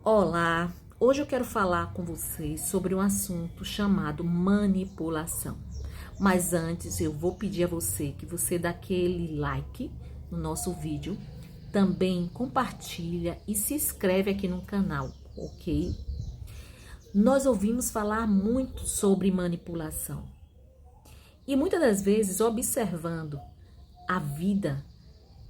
Olá, hoje eu quero falar com vocês sobre um assunto chamado manipulação. Mas antes eu vou pedir a você que você dê aquele like no nosso vídeo, também compartilha e se inscreve aqui no canal, ok? Nós ouvimos falar muito sobre manipulação e muitas das vezes observando a vida,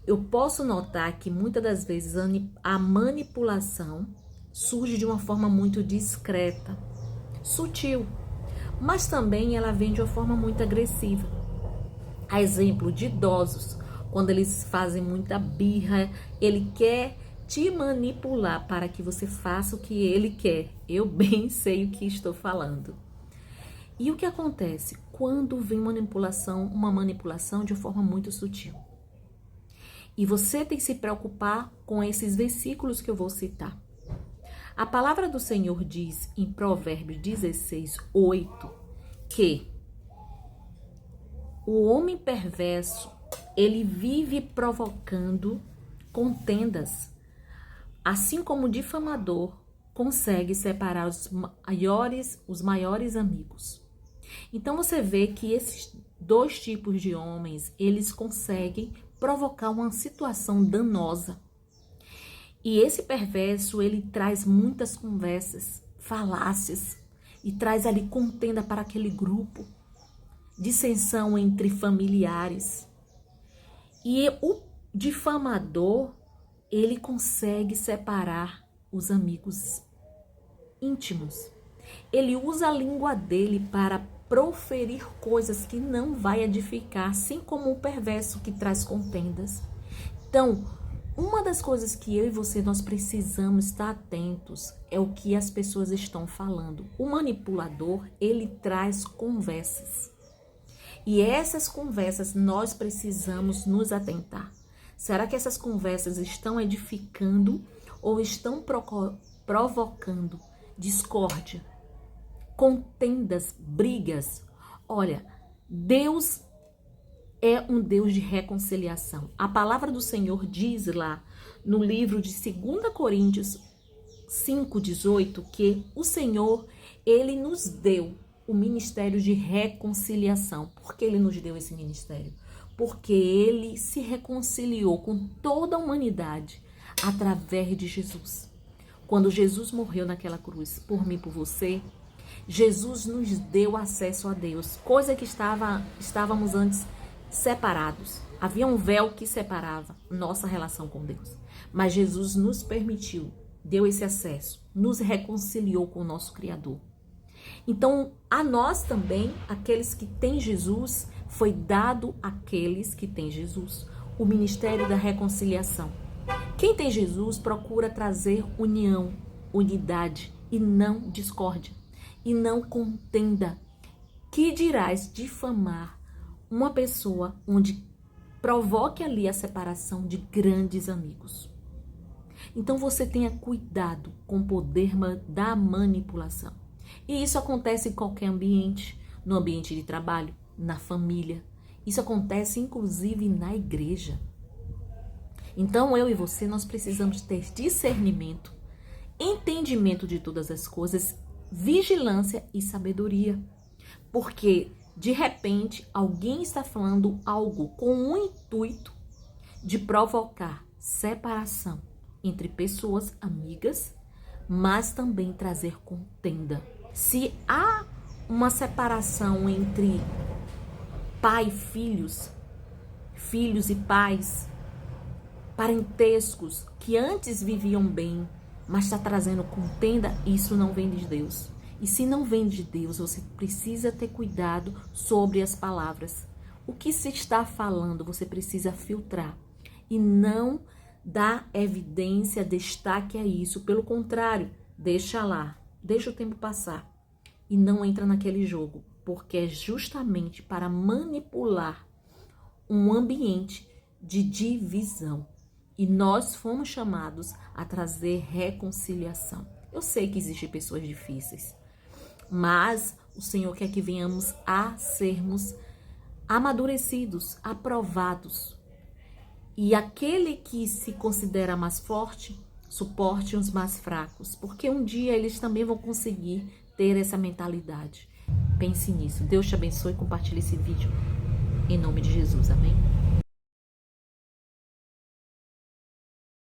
eu posso notar que muitas das vezes a manipulação surge de uma forma muito discreta, sutil, mas também ela vem de uma forma muito agressiva. A exemplo de idosos, quando eles fazem muita birra, ele quer te manipular para que você faça o que ele quer. Eu bem sei o que estou falando. E o que acontece quando vem uma manipulação de uma forma muito sutil? E você tem que se preocupar com esses versículos que eu vou citar. A palavra do Senhor diz em Provérbios 16, 8, que o homem perverso, ele vive provocando contendas, assim como o difamador consegue separar os maiores amigos. Então você vê que esses dois tipos de homens, eles conseguem provocar uma situação danosa. E esse perverso, ele traz muitas conversas, falácias, e traz ali contenda para aquele grupo, dissensão entre familiares. E o difamador, ele consegue separar os amigos íntimos. Ele usa a língua dele para proferir coisas que não vai edificar, assim como o perverso que traz contendas. Então, uma das coisas que eu e você nós precisamos estar atentos é o que as pessoas estão falando. O manipulador, ele traz conversas. E essas conversas nós precisamos nos atentar. Será que essas conversas estão edificando ou estão provocando discórdia, contendas, brigas? Olha, Deus é um Deus de reconciliação. A palavra do Senhor diz lá no livro de 2 Coríntios 5:18 que o Senhor, ele nos deu o ministério de reconciliação. Por que ele nos deu esse ministério? Porque ele se reconciliou com toda a humanidade através de Jesus. Quando Jesus morreu naquela cruz por mim e por você, Jesus nos deu acesso a Deus, coisa que estávamos antes separados. Havia um véu que separava nossa relação com Deus. Mas Jesus nos permitiu, deu esse acesso, nos reconciliou com o nosso Criador. Então, a nós também, aqueles que têm Jesus, foi dado àqueles que têm Jesus, o ministério da reconciliação. Quem tem Jesus procura trazer união, unidade e não discórdia, e não contenda. Que dirás difamar uma pessoa onde provoque ali a separação de grandes amigos? Então você tenha cuidado com o poder da manipulação. E isso acontece em qualquer ambiente, no ambiente de trabalho, na família. Isso acontece inclusive na igreja. Então eu e você, nós precisamos ter discernimento, entendimento de todas as coisas, vigilância e sabedoria. Porque de repente, alguém está falando algo com o intuito de provocar separação entre pessoas amigas, mas também trazer contenda. Se há uma separação entre pai e filhos, filhos e pais, parentescos que antes viviam bem, mas está trazendo contenda, isso não vem de Deus. E se não vem de Deus, você precisa ter cuidado sobre as palavras. O que se está falando, você precisa filtrar. E não dar evidência, destaque a isso. Pelo contrário, deixa lá, deixa o tempo passar. E não entra naquele jogo, porque é justamente para manipular um ambiente de divisão. E nós fomos chamados a trazer reconciliação. Eu sei que existem pessoas difíceis, mas o Senhor quer que venhamos a sermos amadurecidos, aprovados. E aquele que se considera mais forte suporte os mais fracos, porque um dia eles também vão conseguir ter essa mentalidade. Pense nisso. Deus te abençoe e compartilhe esse vídeo. Em nome de Jesus. Amém?